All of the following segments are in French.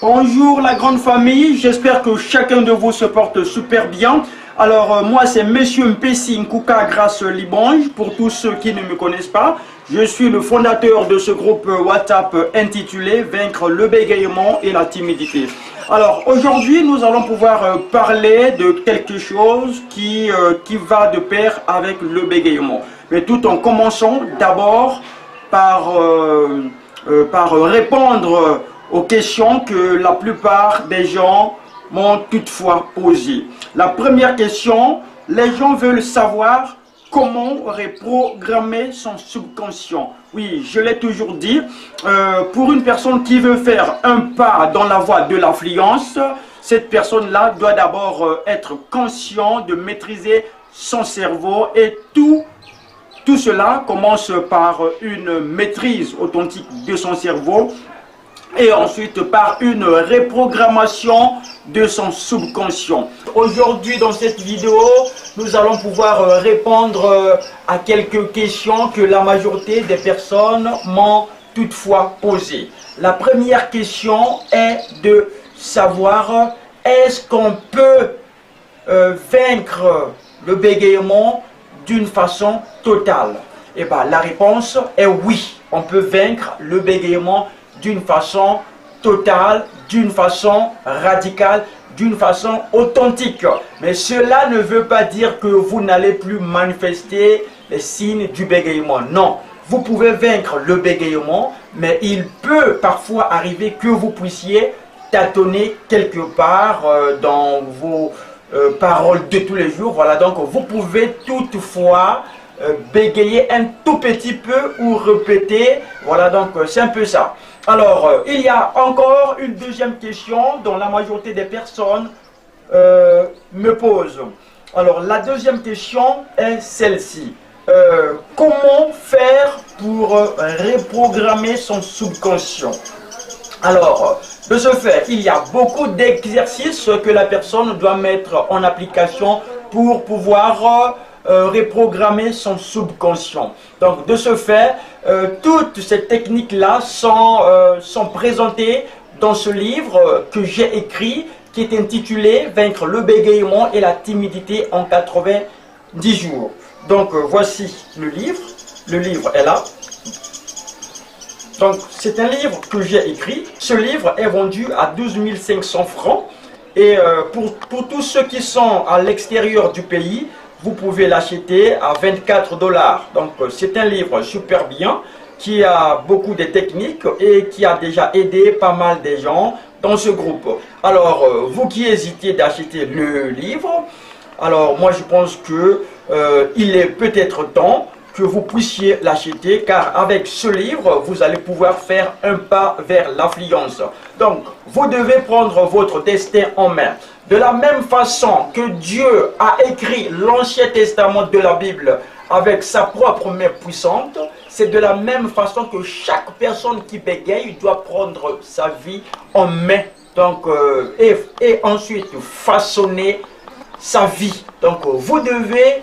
Bonjour la grande famille, j'espère que chacun de vous se porte super bien. Alors moi c'est Monsieur Mpessi Nkouka Grâce Libonge, pour tous ceux qui ne me connaissent pas. Je suis le fondateur de ce groupe WhatsApp intitulé Vaincre le bégaiement et la timidité. Alors aujourd'hui nous allons pouvoir parler de quelque chose qui va de pair avec le bégaiement. Mais tout en commençant d'abord par répondre aux questions que la plupart des gens m'ont toutefois posées. La première question, les gens veulent savoir comment reprogrammer son subconscient. Oui, je l'ai toujours dit, pour une personne qui veut faire un pas dans la voie de l'affluence, cette personne-là doit d'abord être conscient de maîtriser son cerveau et tout cela commence par une maîtrise authentique de son cerveau et ensuite par une reprogrammation de son subconscient. Aujourd'hui dans cette vidéo, nous allons pouvoir répondre à quelques questions que la majorité des personnes m'ont toutefois posées. La première question est de savoir est-ce qu'on peut vaincre le bégaiement d'une façon totale? Et bien la réponse est oui, on peut vaincre le bégaiement d'une façon totale, d'une façon radicale, d'une façon authentique. Mais cela ne veut pas dire que vous n'allez plus manifester les signes du bégaiement. Non, vous pouvez vaincre le bégaiement, mais il peut parfois arriver que vous puissiez tâtonner quelque part dans vos paroles de tous les jours. Voilà, donc vous pouvez toutefois bégayer un tout petit peu ou répéter. Voilà, donc c'est un peu ça. Alors, il y a encore une deuxième question dont la majorité des personnes me posent. Alors, la deuxième question est celle-ci. Comment faire pour reprogrammer son subconscient? Alors, de ce fait, il y a beaucoup d'exercices que la personne doit mettre en application pour pouvoir reprogrammer son subconscient. Donc de ce fait, toutes ces techniques-là sont présentées dans ce livre que j'ai écrit, qui est intitulé Vaincre le bégaiement et la timidité en 90 jours. Donc voici le livre. Le livre est là. Donc c'est un livre que j'ai écrit. Ce livre est vendu à 12 500 francs. Et pour tous ceux qui sont à l'extérieur du pays, vous pouvez l'acheter à 24 $. Donc c'est un livre super bien, qui a beaucoup de techniques et qui a déjà aidé pas mal de gens dans ce groupe. Alors vous qui hésitez d'acheter le livre, alors moi je pense que il est peut-être temps que vous puissiez l'acheter, car avec ce livre, vous allez pouvoir faire un pas vers l'affluence. Donc, vous devez prendre votre destin en main. De la même façon que Dieu a écrit l'Ancien Testament de la Bible avec sa propre main puissante, c'est de la même façon que chaque personne qui bégaye doit prendre sa vie en main. Donc, et ensuite façonner sa vie. Donc, vous devez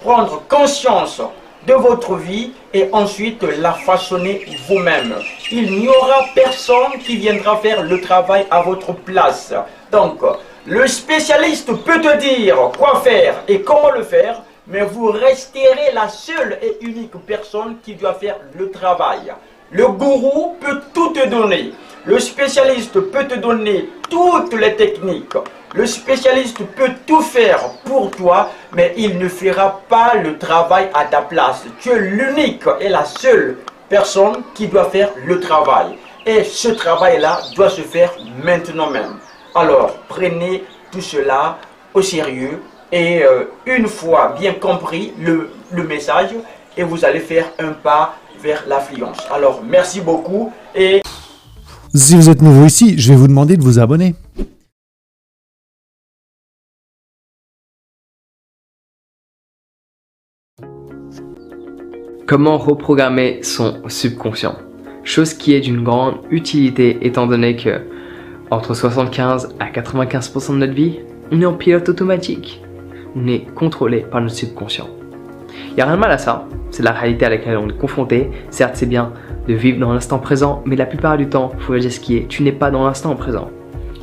prendre conscience de votre vie et ensuite la façonner vous-même. Il n'y aura personne qui viendra faire le travail à votre place. Donc, le spécialiste peut te dire quoi faire et comment le faire, mais vous resterez la seule et unique personne qui doit faire le travail. Le gourou peut tout te donner. Le spécialiste peut te donner toutes les techniques. Le spécialiste peut tout faire pour toi, mais il ne fera pas le travail à ta place. Tu es l'unique et la seule personne qui doit faire le travail. Et ce travail-là doit se faire maintenant même. Alors, prenez tout cela au sérieux et une fois bien compris le message, et vous allez faire un pas vers l'affluence. Alors, merci beaucoup et... Si vous êtes nouveau ici, je vais vous demander de vous abonner. Comment reprogrammer son subconscient? Chose qui est d'une grande utilité étant donné que entre 75 à 95% de notre vie, on est en pilote automatique. On est contrôlé par notre subconscient. Il n'y a rien de mal à ça, c'est la réalité à laquelle on est confronté. Certes, c'est bien de vivre dans l'instant présent, mais la plupart du temps, il faut réaliser ce qui est, tu n'es pas dans l'instant présent.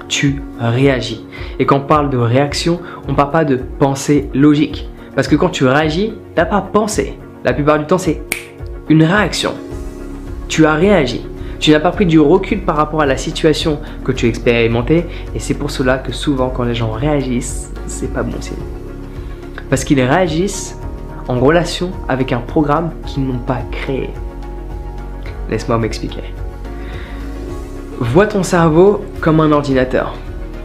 Tu réagis. Et quand on parle de réaction, on ne parle pas de pensée logique. Parce que quand tu réagis, tu n'as pas pensé. La plupart du temps, c'est une réaction. Tu as réagi. Tu n'as pas pris du recul par rapport à la situation que tu as expérimentée. Et c'est pour cela que souvent, quand les gens réagissent, c'est pas bon signe. Parce qu'ils réagissent en relation avec un programme qu'ils n'ont pas créé. Laisse-moi m'expliquer. Vois ton cerveau comme un ordinateur.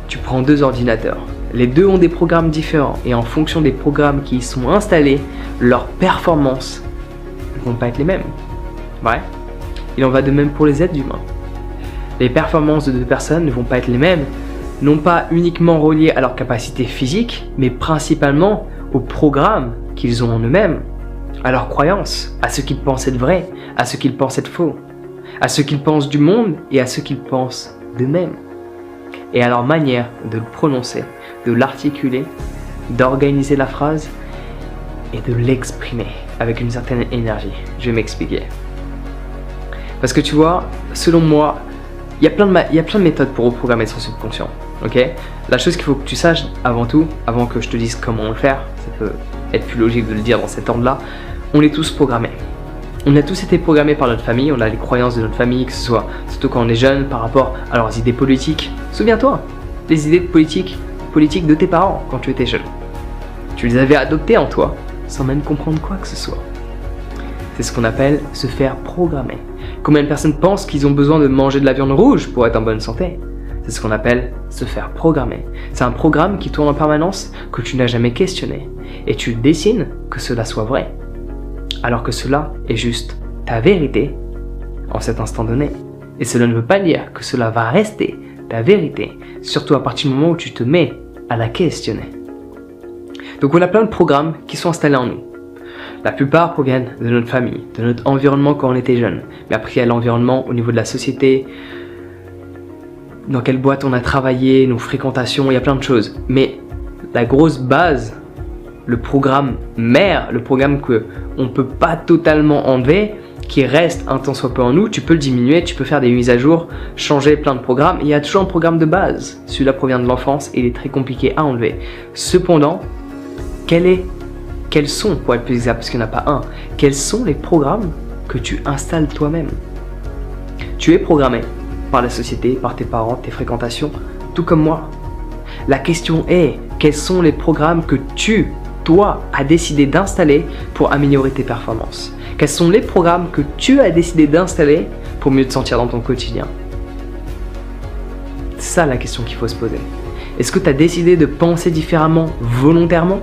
Tu prends 2 ordinateurs. Les 2 ont des programmes différents et en fonction des programmes qui y sont installés, leurs performances ne vont pas être les mêmes. Ouais. Il en va de même pour les êtres humains. Les performances de 2 personnes ne vont pas être les mêmes, non pas uniquement reliées à leur capacité physique, mais principalement aux programmes qu'ils ont en eux-mêmes, à leurs croyances, à ce qu'ils pensent être vrai, à ce qu'ils pensent être faux, à ce qu'ils pensent du monde et à ce qu'ils pensent d'eux-mêmes, et à leur manière de le prononcer, de l'articuler, d'organiser la phrase et de l'exprimer avec une certaine énergie. Je vais m'expliquer. Parce que tu vois, selon moi, il y a plein de méthodes pour reprogrammer son subconscient. Ok ? La chose qu'il faut que tu saches avant tout, avant que je te dise comment le faire, ça peut être plus logique de le dire dans cet ordre-là, on est tous programmés. On a tous été programmés par notre famille, on a les croyances de notre famille, que ce soit surtout quand on est jeune par rapport à leurs idées politiques. Souviens-toi, les idées politiques de tes parents quand tu étais jeune. Tu les avais adoptées en toi, sans même comprendre quoi que ce soit. C'est ce qu'on appelle se faire programmer. Combien de personnes pensent qu'ils ont besoin de manger de la viande rouge pour être en bonne santé ? C'est ce qu'on appelle se faire programmer. C'est un programme qui tourne en permanence, que tu n'as jamais questionné. Et tu dessines que cela soit vrai. Alors que cela est juste ta vérité en cet instant donné. Et cela ne veut pas dire que cela va rester ta vérité, surtout à partir du moment où tu te mets à la questionner. Donc on a plein de programmes qui sont installés en nous. La plupart proviennent de notre famille, de notre environnement quand on était jeune. Mais après il y a l'environnement au niveau de la société, dans quelle boîte on a travaillé, nos fréquentations, il y a plein de choses. Mais la grosse base, le programme mère, le programme qu'on ne peut pas totalement enlever, qui reste un tant soit peu en nous, tu peux le diminuer, tu peux faire des mises à jour, changer plein de programmes. Il y a toujours un programme de base. Celui-là provient de l'enfance et il est très compliqué à enlever. Cependant, quels sont, pour être plus exact, parce qu'il n'y en a pas un, quels sont les programmes que tu installes toi-même ? Tu es programmé par la société, par tes parents, tes fréquentations, tout comme moi. La question est, quels sont les programmes que toi, as décidé d'installer pour améliorer tes performances ? Quels sont les programmes que tu as décidé d'installer pour mieux te sentir dans ton quotidien ? C'est ça la question qu'il faut se poser. Est-ce que tu as décidé de penser différemment volontairement ?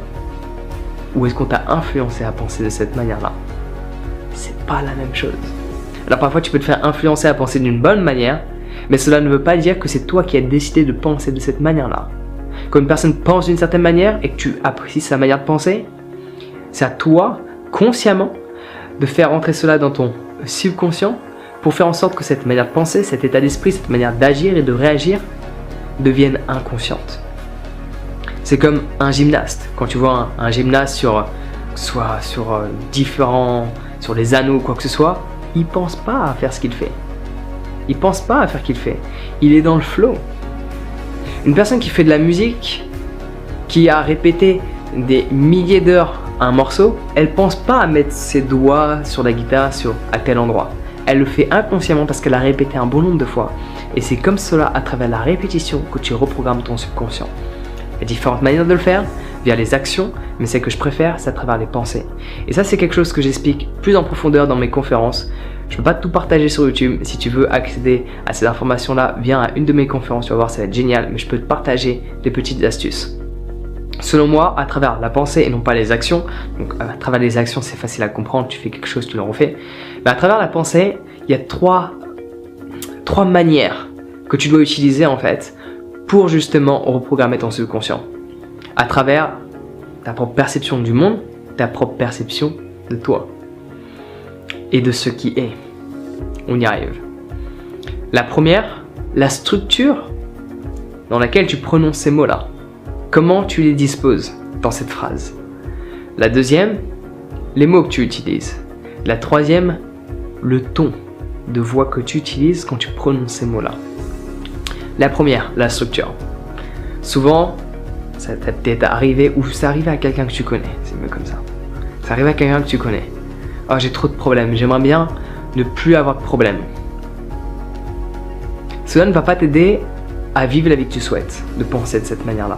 Ou est-ce qu'on t'a influencé à penser de cette manière-là ? C'est pas la même chose. Alors parfois tu peux te faire influencer à penser d'une bonne manière, mais cela ne veut pas dire que c'est toi qui as décidé de penser de cette manière-là. Quand une personne pense d'une certaine manière et que tu apprécies sa manière de penser, c'est à toi, consciemment, de faire entrer cela dans ton subconscient pour faire en sorte que cette manière de penser, cet état d'esprit, cette manière d'agir et de réagir devienne inconsciente. C'est comme un gymnaste. Quand tu vois un gymnaste sur les anneaux ou quoi que ce soit, il pense pas à faire ce qu'il fait. Il pense pas à faire ce qu'il fait. Il est dans le flow. Une personne qui fait de la musique, qui a répété des milliers d'heures un morceau, elle pense pas à mettre ses doigts sur la guitare à tel endroit. Elle le fait inconsciemment parce qu'elle a répété un bon nombre de fois. Et c'est comme cela, à travers la répétition, que tu reprogrammes ton subconscient. Il y a différentes manières de le faire, via les actions, mais celle que je préfère, c'est à travers les pensées. Et ça, c'est quelque chose que j'explique plus en profondeur dans mes conférences. Je ne peux pas tout partager sur YouTube. Si tu veux accéder à ces informations-là, viens à une de mes conférences, tu vas voir, ça va être génial. Mais je peux te partager des petites astuces. Selon moi, à travers la pensée et non pas les actions, donc à travers les actions, c'est facile à comprendre, tu fais quelque chose, tu le refais. Mais à travers la pensée, il y a trois manières que tu dois utiliser en fait pour justement reprogrammer ton subconscient. À travers ta propre perception du monde, ta propre perception de toi et de ce qui est. On y arrive. La première, la structure dans laquelle tu prononces ces mots-là. Comment tu les disposes dans cette phrase. La deuxième, les mots que tu utilises. La troisième, le ton de voix que tu utilises quand tu prononces ces mots-là. La première, la structure. Souvent, ça t'est peut-être arrivé, ou ça arrive à quelqu'un que tu connais, c'est mieux comme ça. Ça arrive à quelqu'un que tu connais. Oh, j'ai trop de problèmes, j'aimerais bien ne plus avoir de problèmes. Cela ne va pas t'aider à vivre la vie que tu souhaites, de penser de cette manière-là.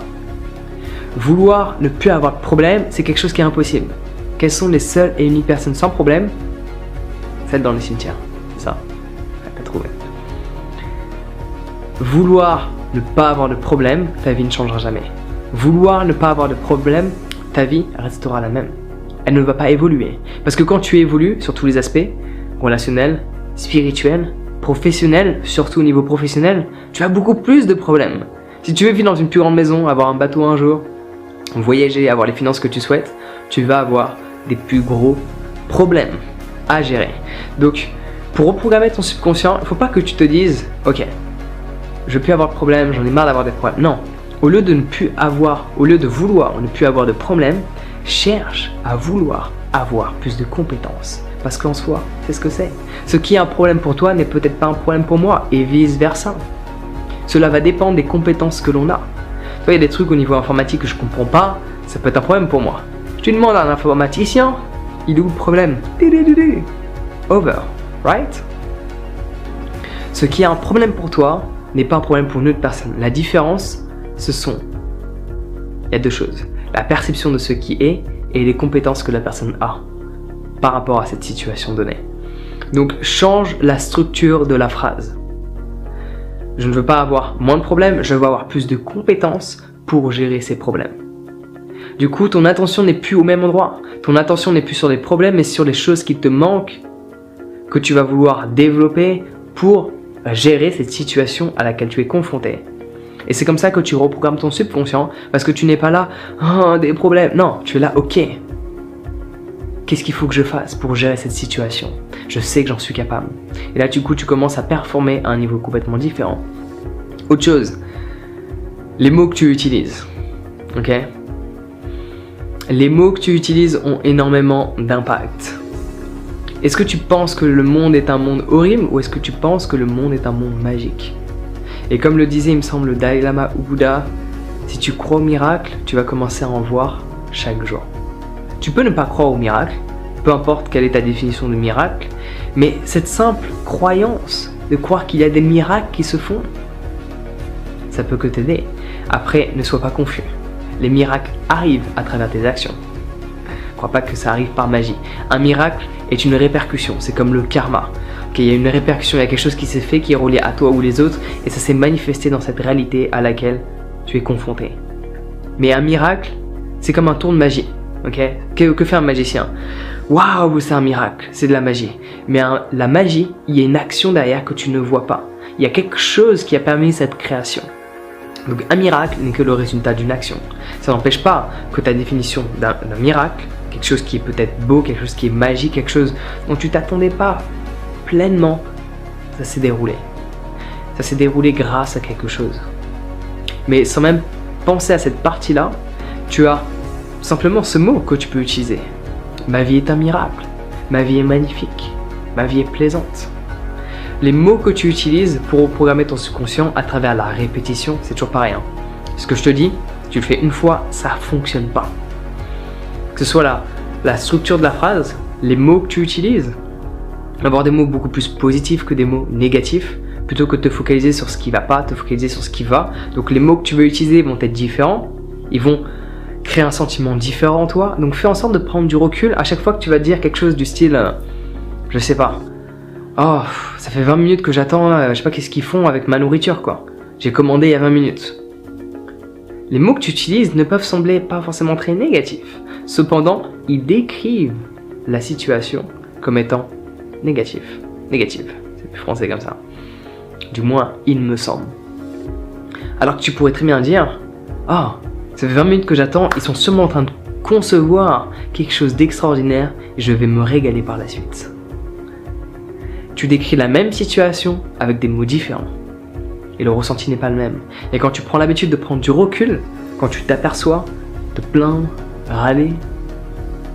Vouloir ne plus avoir de problème, c'est quelque chose qui est impossible. Quelles sont les seules et uniques personnes sans problème? Celles dans les cimetières, c'est ça. Ouais, t'as trouvé. Vouloir ne pas avoir de problème, ta vie ne changera jamais. Vouloir ne pas avoir de problème, ta vie restera la même. Elle ne va pas évoluer. Parce que quand tu évolues sur tous les aspects, relationnels, spirituels, professionnels, surtout au niveau professionnel, tu as beaucoup plus de problèmes. Si tu veux vivre dans une plus grande maison, avoir un bateau un jour, voyager, avoir les finances que tu souhaites, tu vas avoir des plus gros problèmes à gérer. Donc, pour reprogrammer ton subconscient, il ne faut pas que tu te dises « Ok, je ne veux plus avoir de problème, j'en ai marre d'avoir des problèmes. » Non, au lieu de vouloir ne plus avoir de problème, cherche à vouloir avoir plus de compétences. Parce qu'en soi, c'est ce que c'est. Ce qui est un problème pour toi n'est peut-être pas un problème pour moi, et vice versa. Cela va dépendre des compétences que l'on a. Tu vois, il y a des trucs au niveau informatique que je ne comprends pas, ça peut être un problème pour moi. Tu demandes à un informaticien, il est où le problème? Over, right? Ce qui est un problème pour toi n'est pas un problème pour une autre personne. La différence, il y a deux choses. La perception de ce qui est et les compétences que la personne a par rapport à cette situation donnée. Donc, change la structure de la phrase. Je ne veux pas avoir moins de problèmes, je veux avoir plus de compétences pour gérer ces problèmes. Du coup, ton attention n'est plus au même endroit. Ton attention n'est plus sur les problèmes, mais sur les choses qui te manquent, que tu vas vouloir développer pour gérer cette situation à laquelle tu es confronté. Et c'est comme ça que tu reprogrammes ton subconscient, parce que tu n'es pas là, oh, des problèmes. Non, tu es là, ok. Qu'est-ce qu'il faut que je fasse pour gérer cette situation? Je sais que j'en suis capable. Et là, du coup, tu commences à performer à un niveau complètement différent. Autre chose, les mots que tu utilises. Ok? Les mots que tu utilises ont énormément d'impact. Est-ce que tu penses que le monde est un monde horrible ou est-ce que tu penses que le monde est un monde magique? Et comme le disait, il me semble, le Dalai Lama ou Bouddha, si tu crois au miracle, tu vas commencer à en voir chaque jour. Tu peux ne pas croire au miracle, peu importe quelle est ta définition de miracle, mais cette simple croyance de croire qu'il y a des miracles qui se font, ça peut que t'aider. Après, ne sois pas confus. Les miracles arrivent à travers tes actions. Ne crois pas que ça arrive par magie. Un miracle est une répercussion, c'est comme le karma. Il y a une répercussion, il y a quelque chose qui s'est fait, qui est relié à toi ou les autres, et ça s'est manifesté dans cette réalité à laquelle tu es confronté. Mais un miracle, c'est comme un tour de magie. Okay? Que fait un magicien? Waouh, c'est un miracle, c'est de la magie. Mais la magie, il y a une action derrière que tu ne vois pas. Il y a quelque chose qui a permis cette création. Donc un miracle n'est que le résultat d'une action. Ça n'empêche pas que ta définition d'un miracle, quelque chose qui est peut-être beau, quelque chose qui est magique, quelque chose dont tu t'attendais pas pleinement, ça s'est déroulé. Ça s'est déroulé grâce à quelque chose. Mais sans même penser à cette partie-là, tu as simplement ce mot que tu peux utiliser. Ma vie est un miracle. Ma vie est magnifique. Ma vie est plaisante. Les mots que tu utilises pour reprogrammer ton subconscient à travers la répétition, c'est toujours pareil. Ce que je te dis, tu le fais une fois, ça ne fonctionne pas. Que ce soit la structure de la phrase, les mots que tu utilises, avoir des mots beaucoup plus positifs que des mots négatifs, plutôt que de te focaliser sur ce qui ne va pas, te focaliser sur ce qui va. Donc les mots que tu veux utiliser vont être différents, ils vont créer un sentiment différent en toi. Donc fais en sorte de prendre du recul à chaque fois que tu vas dire quelque chose du style, je sais pas, oh, ça fait 20 minutes que j'attends, je sais pas qu'est-ce qu'ils font avec ma nourriture quoi. J'ai commandé il y a 20 minutes. Les mots que tu utilises ne peuvent sembler pas forcément très négatifs. Cependant, ils décrivent la situation comme étant négative, c'est plus français comme ça. Du moins, il me semble. Alors que tu pourrais très bien dire, oh, ça fait 20 minutes que j'attends, ils sont sûrement en train de concevoir quelque chose d'extraordinaire et je vais me régaler par la suite. Tu décris la même situation avec des mots différents. Et le ressenti n'est pas le même. Et quand tu prends l'habitude de prendre du recul, quand tu t'aperçois, te plaindre, râler,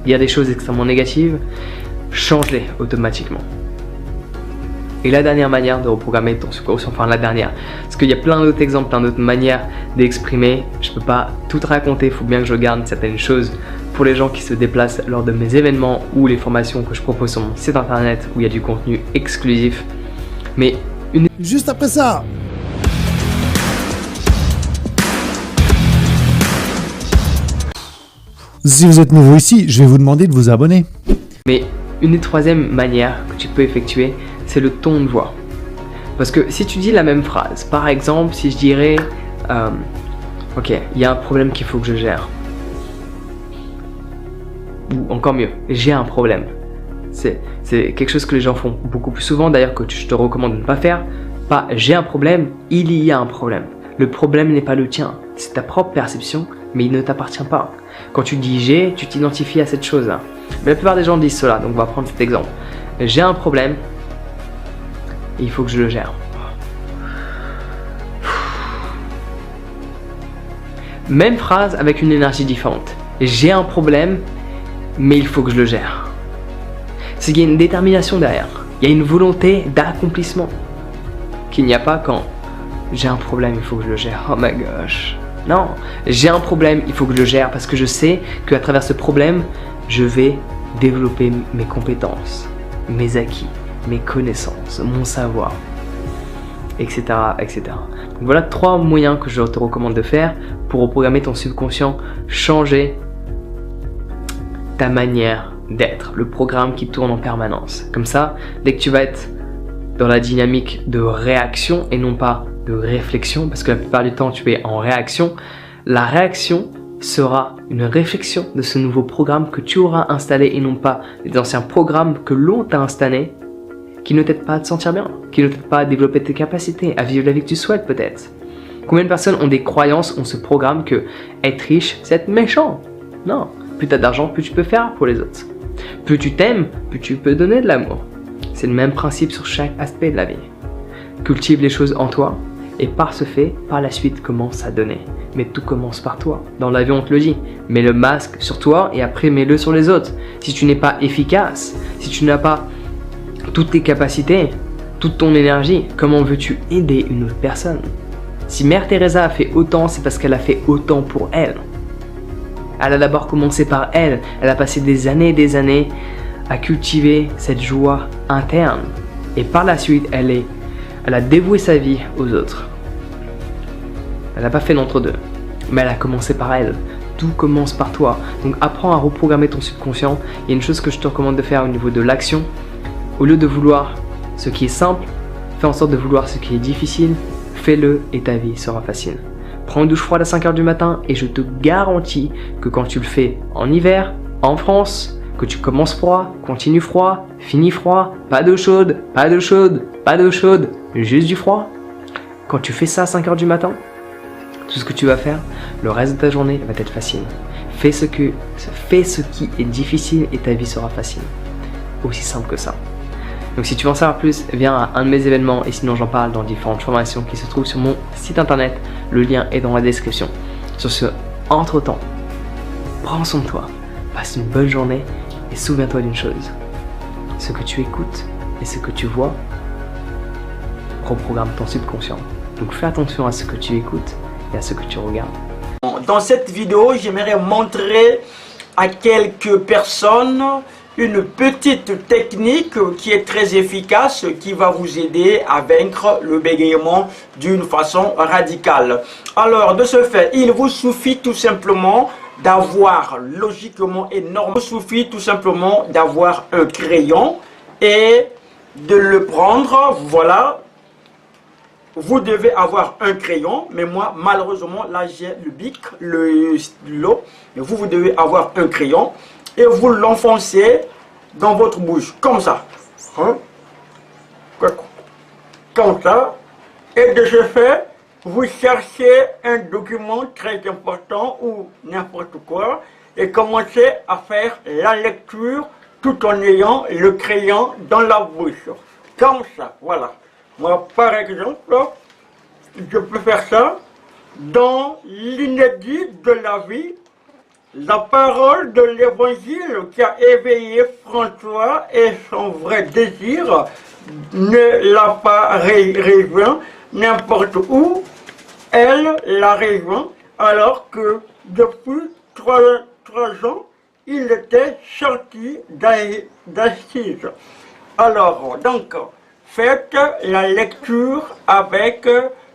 dire des choses extrêmement négatives, change-les automatiquement. Et la dernière manière de reprogrammer ton subconscient, enfin la dernière, parce qu'il y a plein d'autres exemples, plein d'autres manières d'exprimer, je peux pas tout raconter, il faut bien que je garde certaines choses pour les gens qui se déplacent lors de mes événements ou les formations que je propose sur mon site internet où il y a du contenu exclusif. Mais Juste après ça. Si vous êtes nouveau ici, je vais vous demander de vous abonner. Mais une des troisièmes manières que tu peux effectuer, c'est le ton de voix. Parce que si tu dis la même phrase, par exemple, si je dirais ok, il y a un problème qu'il faut que je gère. Ou encore mieux, j'ai un problème. C'est quelque chose que les gens font beaucoup plus souvent, d'ailleurs que je te recommande de ne pas faire. Pas j'ai un problème, il y a un problème. Le problème n'est pas le tien, c'est ta propre perception, mais il ne t'appartient pas. Quand tu dis j'ai, tu t'identifies à cette chose-là. Mais la plupart des gens disent cela, donc on va prendre cet exemple. J'ai un problème, et il faut que je le gère. Même phrase avec une énergie différente. J'ai un problème, mais il faut que je le gère. C'est qu'il y a une détermination derrière. Il y a une volonté d'accomplissement qu'il n'y a pas quand j'ai un problème, il faut que je le gère. Oh my gosh. Non, j'ai un problème, il faut que je le gère parce que je sais qu'à travers ce problème, je vais développer mes compétences, mes acquis, mes connaissances, mon savoir, etc., etc. Donc voilà 3 moyens que je te recommande de faire pour reprogrammer ton subconscient, changer ta manière d'être, le programme qui tourne en permanence. Comme ça, dès que tu vas être dans la dynamique de réaction et non pas de réflexion, parce que la plupart du temps tu es en réaction, la réaction sera une réflexion de ce nouveau programme que tu auras installé et non pas des anciens programmes que l'on t'a installés qui ne t'aident pas à te sentir bien, qui ne t'aident pas à développer tes capacités, à vivre la vie que tu souhaites peut-être. Combien de personnes ont des croyances, ont ce programme que être riche, c'est être méchant? Non, plus tu as d'argent, plus tu peux faire pour les autres. Plus tu t'aimes, plus tu peux donner de l'amour. C'est le même principe sur chaque aspect de la vie. Cultive les choses en toi et par ce fait, par la suite, commence à donner. Mais tout commence par toi. Dans la vie, on te le dit. Mets le masque sur toi et après mets-le sur les autres. Si tu n'es pas efficace, si tu n'as pas toutes tes capacités, toute ton énergie, comment veux-tu aider une autre personne? Si Mère Teresa a fait autant, c'est parce qu'elle a fait autant pour elle. Elle a d'abord commencé par elle. Elle a passé des années à cultiver cette joie interne. Et par la suite, elle a dévoué sa vie aux autres. Elle n'a pas fait d'entre-deux. Mais elle a commencé par elle. Tout commence par toi. Donc apprends à reprogrammer ton subconscient. Il y a une chose que je te recommande de faire au niveau de l'action. Au lieu de vouloir ce qui est simple, fais en sorte de vouloir ce qui est difficile. Fais-le et ta vie sera facile. Prends une douche froide à 5 h du matin et je te garantis que quand tu le fais en hiver, en France, que tu commences froid, continue froid, finis froid, pas d'eau chaude, pas d'eau chaude, pas d'eau chaude, juste du froid. Quand tu fais ça à 5 h du matin, tout ce que tu vas faire, le reste de ta journée va être facile. Fais ce qui est difficile et ta vie sera facile. Aussi simple que ça. Donc si tu veux en savoir plus, viens à un de mes événements et sinon j'en parle dans différentes formations qui se trouvent sur mon site internet. Le lien est dans la description. Sur ce, entre-temps, prends soin de toi, passe une bonne journée et souviens-toi d'une chose. Ce que tu écoutes et ce que tu vois reprogramme ton subconscient. Donc fais attention à ce que tu écoutes et à ce que tu regardes. Dans cette vidéo, j'aimerais montrer à quelques personnes une petite technique qui est très efficace, qui va vous aider à vaincre le bégaiement d'une façon radicale. Alors, de ce fait, il vous suffit tout simplement d'avoir logiquement énorme. Il vous suffit tout simplement d'avoir un crayon et de le prendre, voilà. Vous devez avoir un crayon, mais moi, malheureusement, là, j'ai le bic, le stylo. Mais vous devez avoir un crayon et vous l'enfoncez dans votre bouche, comme ça. Hein? Comme ça. Et de ce fait, vous cherchez un document très important ou n'importe quoi et commencez à faire la lecture tout en ayant le crayon dans la bouche. Comme ça, voilà. Moi, par exemple, je peux faire ça dans l'inédit de la vie. La parole de l'évangile qui a éveillé François et son vrai désir ne l'a pas rejoint n'importe où. Elle l'a rejoint alors que depuis 3 ans, il était sorti d'assises. Alors, donc, faites la lecture avec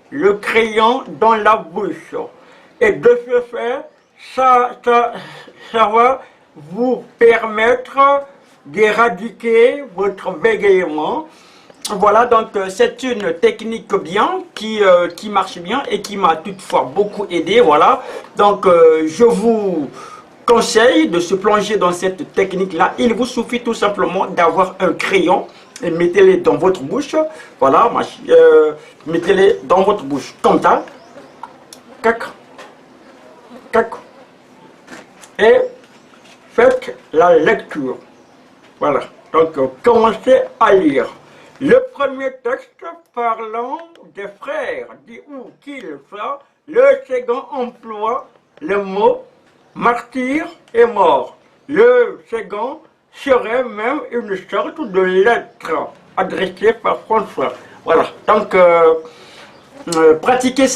le crayon dans la bouche. Et de ce fait, ça va vous permettre d'éradiquer votre bégaiement. Voilà, donc c'est une technique bien qui marche bien et qui m'a toutefois beaucoup aidé. Voilà, donc je vous conseille de se plonger dans cette technique-là. Il vous suffit tout simplement d'avoir un crayon et mettez-les dans votre bouche. Voilà, mettez-les dans votre bouche comme ça. Cac, cac. Et faites la lecture. Voilà, donc commencez à lire. Le premier texte parlant des frères dit où qu'il soit, le second emploie le mot martyr et mort. Le second serait même une sorte de lettre adressée par François. Voilà, donc pratiquez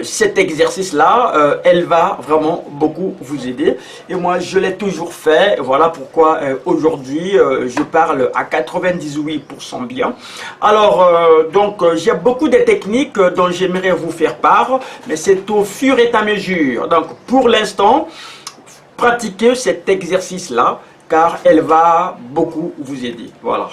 cet exercice-là, elle va vraiment beaucoup vous aider. Et moi, je l'ai toujours fait. Voilà pourquoi aujourd'hui, je parle à 98% bien. Alors, donc, j'ai beaucoup de techniques dont j'aimerais vous faire part, mais c'est au fur et à mesure. Donc, pour l'instant, pratiquez cet exercice-là, car elle va beaucoup vous aider. Voilà.